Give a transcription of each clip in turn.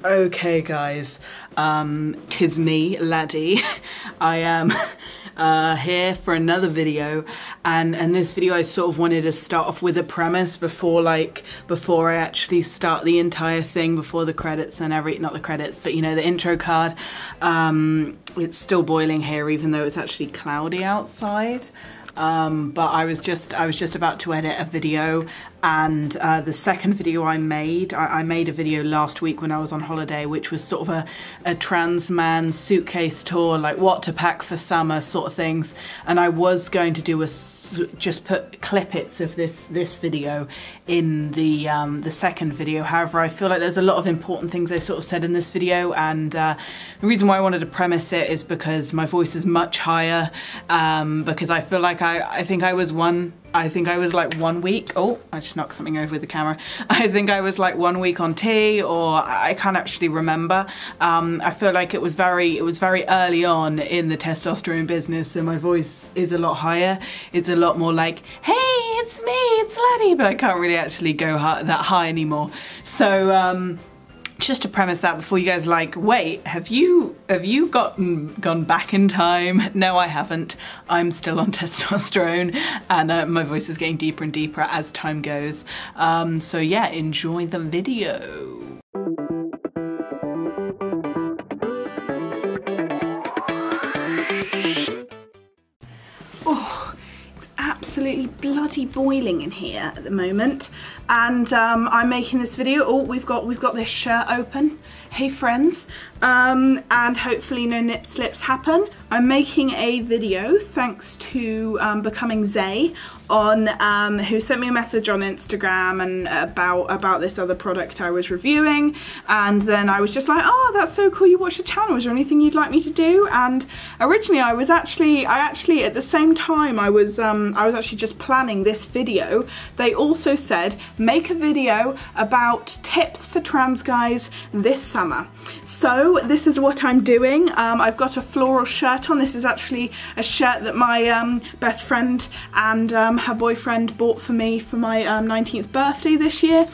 Okay guys, tis me, Laddie. I am here for another video, and this video I sort of wanted to start off with a premise before I actually start the entire thing, before the credits and not the credits, but you know, the intro card. It's still boiling here even though it's actually cloudy outside. But I was just about to edit a video, and the second video I made a video last week when I was on holiday, which was sort of a trans man suitcase tour, like what to pack for summer sort of things, and I was going to do just put clippets of this video in the second video. However, I feel like there's a lot of important things I sort of said in this video, and the reason why I wanted to premise it is because my voice is much higher, because I feel like I think I was like 1 week, oh, I just knocked something over with the camera. I think I was like 1 week on tea, or I can't actually remember. I feel like it was very early on in the testosterone business, so my voice is a lot higher. It's a lot more like, hey, it's me, it's Laddie, but I can't really actually go that high anymore. So, just to premise that before you guys like, wait, have you gone back in time? No, I haven't. I'm still on testosterone, and my voice is getting deeper and deeper as time goes. So yeah, enjoy the video. Oh, it's absolutely bloody boiling in here at the moment, and I'm making this video. Oh, we've got this shirt open. Hey friends, and hopefully no nip slips happen. I'm making a video thanks to Becoming Zay on who sent me a message on Instagram and about this other product I was reviewing, and then I was just like, oh, that's so cool, you watch the channel, is there anything you'd like me to do? And originally I actually at the same time I was actually just planning this video, they also said make a video about tips for trans guys this summer. So this is what I'm doing. I've got a floral shirt on. This is actually a shirt that my best friend and her boyfriend bought for me for my 19th birthday this year.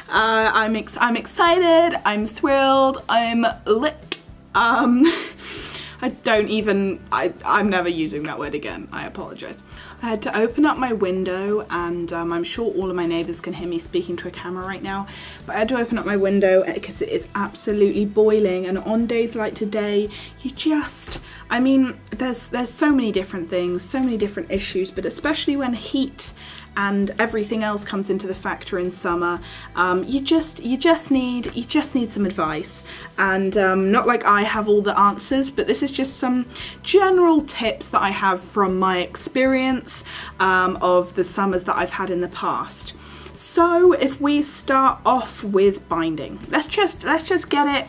I'm excited, I'm thrilled, I'm lit. I'm never using that word again, I apologise. I had to open up my window, and I'm sure all of my neighbours can hear me speaking to a camera right now, but I had to open up my window because it is absolutely boiling, and on days like today, I mean, there's so many different things, so many different issues, but especially when heat and everything else comes into the factor in summer, you just need some advice, and not like I have all the answers, but this is just some general tips that I have from my experience of the summers that I've had in the past. So if we start off with binding, let's just get it.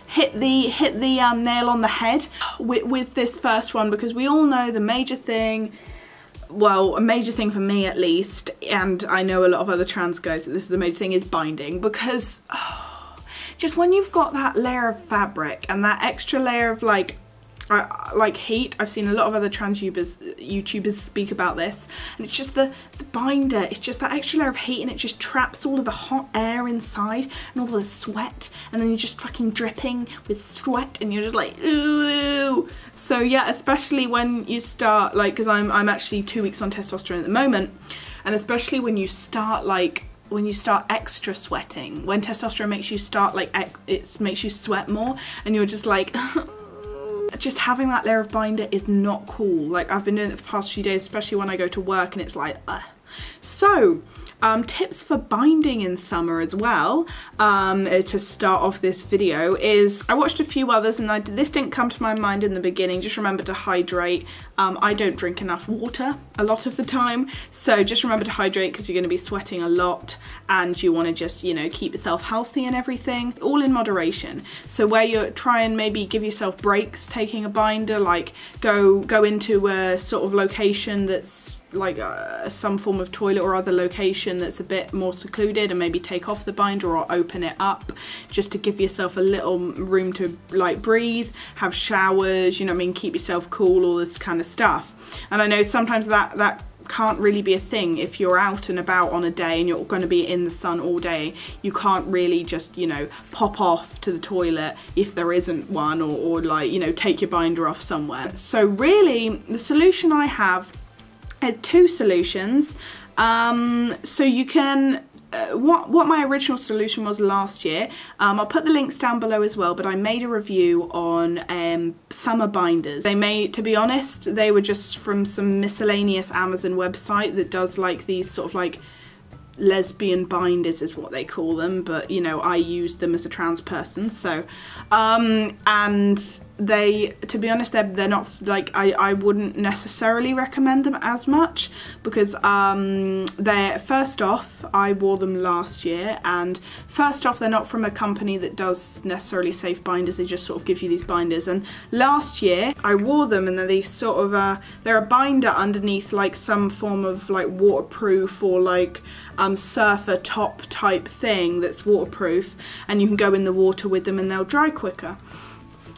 Hit the nail on the head with this first one, because we all know the major thing. Well, a major thing for me at least, and I know a lot of other trans guys that this is the major thing, is binding, because just when you've got that layer of fabric and that extra layer of like heat, I've seen a lot of other trans YouTubers speak about this, and it's just the binder, it's just that extra layer of heat, and it just traps all of the hot air inside and all the sweat, and then you're just fucking dripping with sweat, and you're just like, ooh. So yeah, especially when you start, like, because I'm actually 2 weeks on testosterone at the moment, and especially when you start extra sweating, when testosterone makes you start makes you sweat more, and you're just like just having that layer of binder is not cool. Like, I've been doing it for the past few days, especially when I go to work, and it's like, So, tips for binding in summer as well, to start off this video, is I watched a few others, and this didn't come to my mind in the beginning. Just remember to hydrate. I don't drink enough water a lot of the time, so just remember to hydrate, because you're going to be sweating a lot, and you want to just, you know, keep yourself healthy and everything, all in moderation. So where you try and maybe give yourself breaks taking a binder, like go into a sort of location that's like some form of toilet or other location that's a bit more secluded, and maybe take off the binder or open it up just to give yourself a little room to like breathe, have showers, you know what I mean, keep yourself cool, all this kind of stuff. And I know sometimes that can't really be a thing. If you're out and about on a day and you're going to be in the sun all day, you can't really just, you know, pop off to the toilet if there isn't one, or like, you know, take your binder off somewhere. So really the solution I have is two solutions. So you can what my original solution was last year, I'll put the links down below as well, but I made a review on summer binders. To be honest, they were just from some miscellaneous Amazon website that does like these sort of like lesbian binders is what they call them, but you know, I used them as a trans person, so and they, to be honest, they're not like, I wouldn't necessarily recommend them as much, because they're, first off, I wore them last year, and first off, they're not from a company that does necessarily safe binders. They just sort of give you these binders, and last year I wore them, and they're these sort of they're a binder underneath like some form of like waterproof or like surfer top type thing that's waterproof, and you can go in the water with them and they'll dry quicker.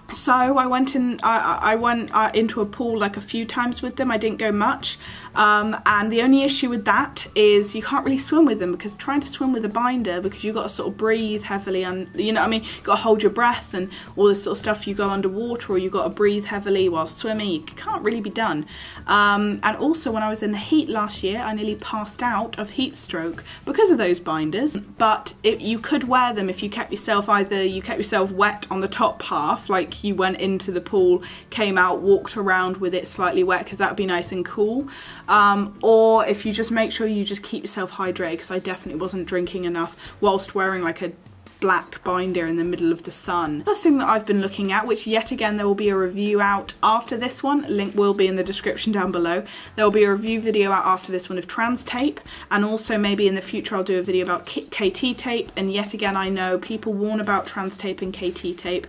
So I went into a pool like a few times with them. I didn't go much, and the only issue with that is you can't really swim with them, because trying to swim with a binder, because you've got to sort of breathe heavily, and you know what I mean, you've got to hold your breath and all this sort of stuff. You go underwater, or you've got to breathe heavily while swimming. It can't really be done. And also, when I was in the heat last year, I nearly passed out of heat stroke because of those binders. But you could wear them if you kept yourself, either you kept yourself wet on the top half, like you went into the pool, came out, walked around with it slightly wet, because that would be nice and cool, or if you just make sure you just keep yourself hydrated, because I definitely wasn't drinking enough whilst wearing like a black binder in the middle of the sun. Another thing that I've been looking at, which yet again there will be a review out after this one, link will be in the description down below, there will be a review video out after this one of trans tape, and also maybe in the future I'll do a video about KT tape. And yet again, I know people warn about trans tape and KT tape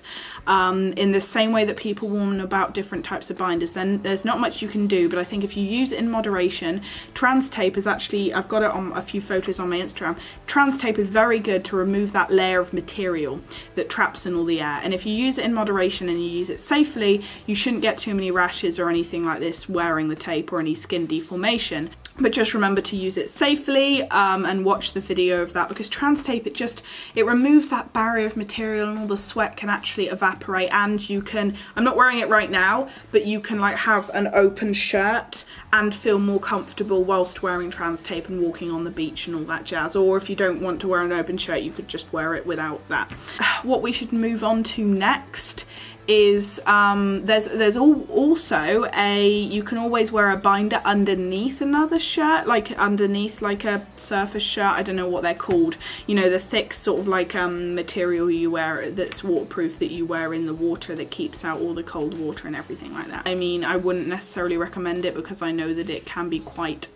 in the same way that people warn about different types of binders. Then there's not much you can do, but I think if you use it in moderation, trans tape is actually, I've got it on a few photos on my Instagram, trans tape is very good to remove that layer of material that traps in all the air, and if you use it in moderation and you use it safely, you shouldn't get too many rashes or anything like this wearing the tape, or any skin deformation. But just remember to use it safely, and watch the video of that, because trans tape, it removes that barrier of material, and all the sweat can actually evaporate, and you can, I'm not wearing it right now, but you can like have an open shirt and feel more comfortable whilst wearing trans tape and walking on the beach and all that jazz. Or if you don't want to wear an open shirt, you could just wear it without that. What we should move on to next is there's also you can always wear a binder underneath another shirt, like underneath like a surfer shirt. I don't know what they're called, you know, the thick sort of like material you wear that's waterproof, that you wear in the water, that keeps out all the cold water and everything like that. I mean, I wouldn't necessarily recommend it, because I know that it can be quite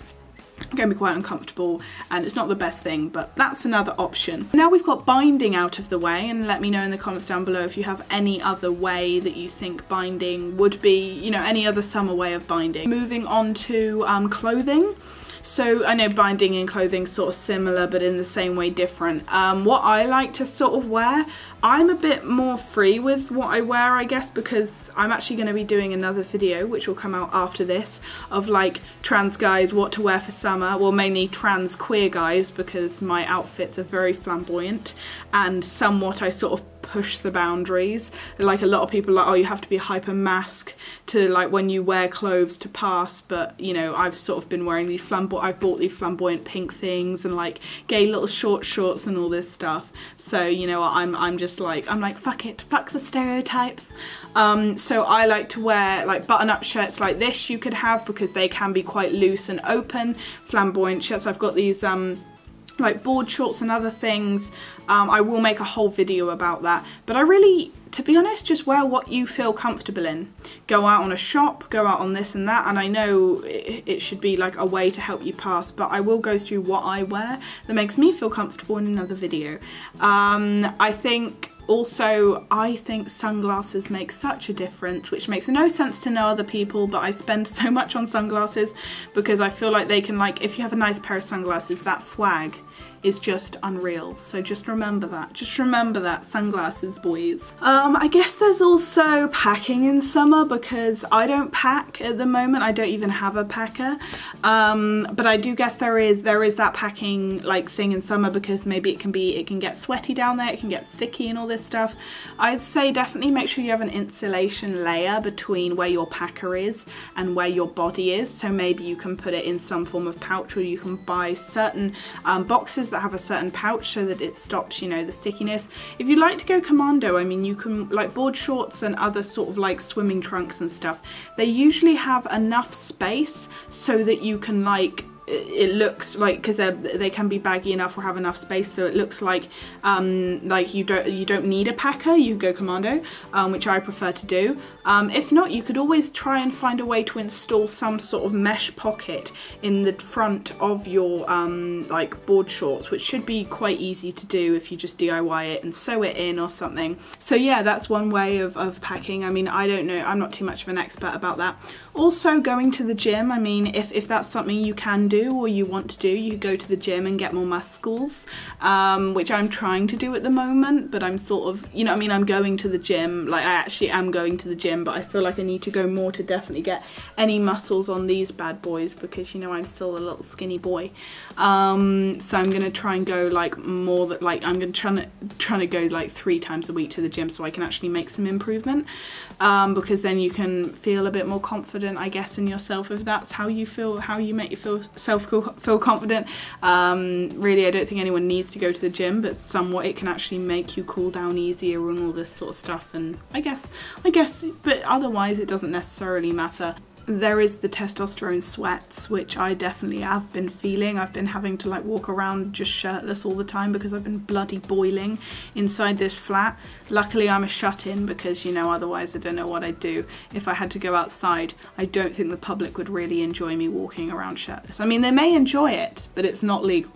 uncomfortable and it's not the best thing, but that's another option. Now we've got binding out of the way, and let me know in the comments down below if you have any other way that you think binding would be, you know, any other summer way of binding. Moving on to clothing. So I know binding and clothing sort of similar, but in the same way different. What I like to sort of wear, I'm a bit more free with what I wear, I guess, because I'm actually going to be doing another video, which will come out after this, of like trans guys, what to wear for summer. Well, mainly trans queer guys, because my outfits are very flamboyant and somewhat I sort of push the boundaries. Like a lot of people are like, oh, you have to be hyper mask to like when you wear clothes to pass, but you know, I've sort of been wearing these I've bought these flamboyant pink things and like gay little short shorts and all this stuff. So you know, I'm just like, I'm like, fuck it, fuck the stereotypes. So I like to wear like button-up shirts like this you could have, because they can be quite loose and open. Flamboyant shirts, I've got these like board shorts and other things. I will make a whole video about that, but I really, to be honest, just wear what you feel comfortable in. Go out on a shop, go out on this and that, and I know it should be like a way to help you pass, but I will go through what I wear that makes me feel comfortable in another video. I think sunglasses make such a difference, which makes no sense to no other people, but I spend so much on sunglasses because I feel like they can, like, if you have a nice pair of sunglasses, that swag is just unreal. So just remember that. Just remember that. Sunglasses, boys. I guess there's also packing in summer, because I don't pack at the moment. I don't even have a packer. But I do guess there is that packing like thing in summer, because maybe it can get sweaty down there, it can get sticky and all this stuff. I'd say definitely make sure you have an insulation layer between where your packer is and where your body is. So maybe you can put it in some form of pouch, or you can buy certain boxes that have a certain pouch so that it stops, you know, the stickiness. If you like to go commando, I mean, you can, like board shorts and other sort of like swimming trunks and stuff, they usually have enough space so that you can like, it looks like, because they can be baggy enough or have enough space, so it looks like you don't need a packer. You go commando, which I prefer to do. If not, you could always try and find a way to install some sort of mesh pocket in the front of your like board shorts, which should be quite easy to do if you just DIY it and sew it in or something. So yeah, that's one way of packing. I mean, I don't know, I'm not too much of an expert about that. Also, going to the gym, I mean, if that's something you can do or you want to do, you go to the gym and get more muscles, which I'm trying to do at the moment, but I'm sort of, you know what I mean, I'm going to the gym, like I actually am going to the gym, but I feel like I need to go more to definitely get any muscles on these bad boys, because, you know, I'm still a little skinny boy. So I'm going to try and go like more, that like I'm going to try to go like 3 times a week to the gym, so I can actually make some improvement, because then you can feel a bit more confident, I guess, in yourself, if that's how you feel, how you make yourself feel confident. Really, I don't think anyone needs to go to the gym, but somewhat it can actually make you cool down easier and all this sort of stuff, and I guess, but otherwise it doesn't necessarily matter. There is the testosterone sweats, which I definitely have been feeling. I've been having to like walk around just shirtless all the time because I've been bloody boiling inside this flat. Luckily I'm a shut-in, because, you know, otherwise I don't know what I'd do if I had to go outside. I don't think the public would really enjoy me walking around shirtless. I mean, they may enjoy it, but it's not legal.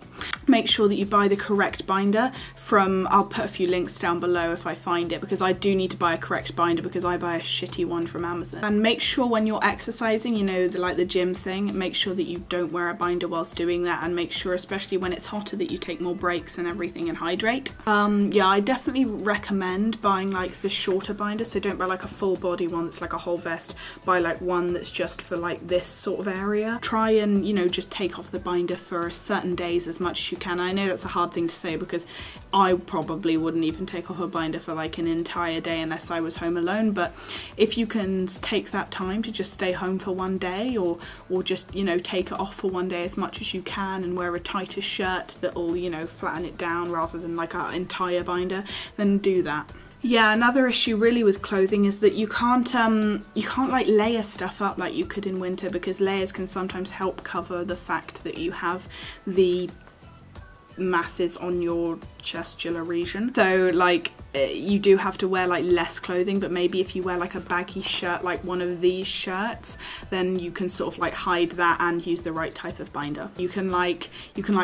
Make sure that you buy the correct binder from, I'll put a few links down below if I find it, because I do need to buy a correct binder because I buy a shitty one from Amazon. And make sure when you're exercising, you know, like the gym thing, make sure that you don't wear a binder whilst doing that, and make sure, especially when it's hotter, that you take more breaks and everything and hydrate. Yeah, I definitely recommend buying like the shorter binder, so don't buy like a full body one that's like a whole vest. Buy like one that's just for like this sort of area. Try and, you know, just take off the binder for certain days as much as you can. I know that's a hard thing to say, because I probably wouldn't even take off a binder for like an entire day unless I was home alone, but if you can take that time to just stay home for one day, or just, you know, take it off for one day as much as you can, and wear a tighter shirt that will, you know, flatten it down rather than like an entire binder, then do that. Yeah, another issue really with clothing is that you can't like layer stuff up like you could in winter, because layers can sometimes help cover the fact that you have the masses on your chestular region. So like you do have to wear like less clothing, but maybe if you wear like a baggy shirt, like one of these shirts, then you can sort of like hide that and use the right type of binder. You can like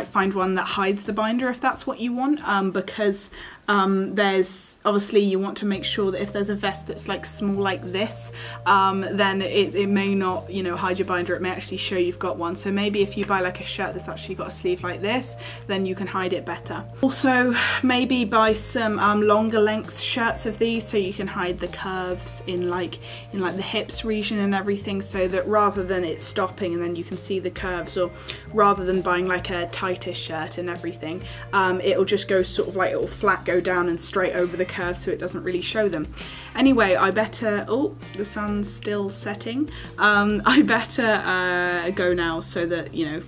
find one that hides the binder if that's what you want, because there's obviously, you want to make sure that if there's a vest that's like small like this, then it may not, you know, hide your binder. It may actually show you've got one. So maybe if you buy like a shirt that's actually got a sleeve like this, then you can hide it better. Also, maybe buy some longer length shirts of these, so you can hide the curves in like the hips region and everything, so that rather than it stopping and then you can see the curves, or rather than buying like a tighter shirt and everything, it'll just go sort of like, it'll flat go down and straight over the curves, so it doesn't really show them. Anyway, I better, oh, the sun's still setting. I better go now, so that, you know,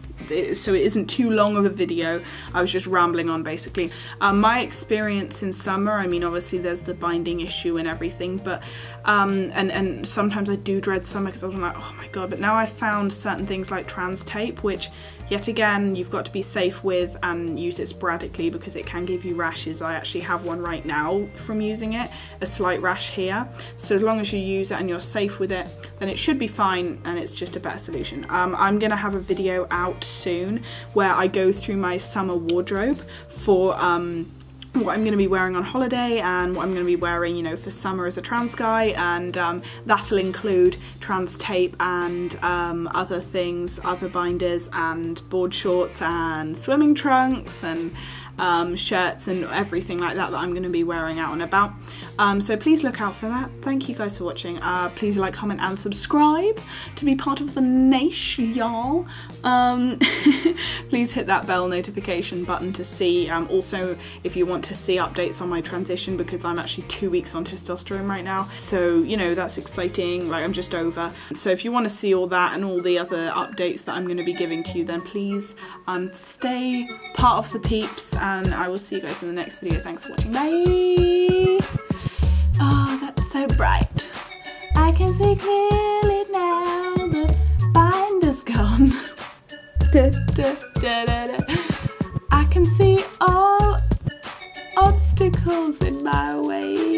so it isn't too long of a video. I was just rambling on basically. My experience in summer, I mean, obviously there's the binding issue and everything, but and sometimes I do dread summer because I'm like, oh my god, but now I've found certain things like trans tape, which yet again you've got to be safe with and use it sporadically, because it can give you rashes. I actually have one right now from using it, a slight rash here. So as long as you use it and you're safe with it, then it should be fine, and it's just a better solution. I'm gonna have a video out soon where I go through my summer wardrobe for what I'm going to be wearing on holiday and what I'm going to be wearing, you know, for summer as a trans guy, and that'll include trans tape and other things, other binders and board shorts and swimming trunks and shirts and everything like that I'm going to be wearing out and about. So please look out for that. Thank you guys for watching. Please like, comment and subscribe to be part of the niche, y'all. Please hit that bell notification button to see, also if you want to see updates on my transition, because I'm actually 2 weeks on testosterone right now, so you know, that's exciting. Like, I'm just over. So if you want to see all that and all the other updates that I'm going to be giving to you, then please stay part of the peeps, and I will see you guys in the next video. Thanks for watching. Bye. Oh, that's so bright. I can see clearly now. The binder's gone. Da, da, da, da, da. I can see all obstacles in my way.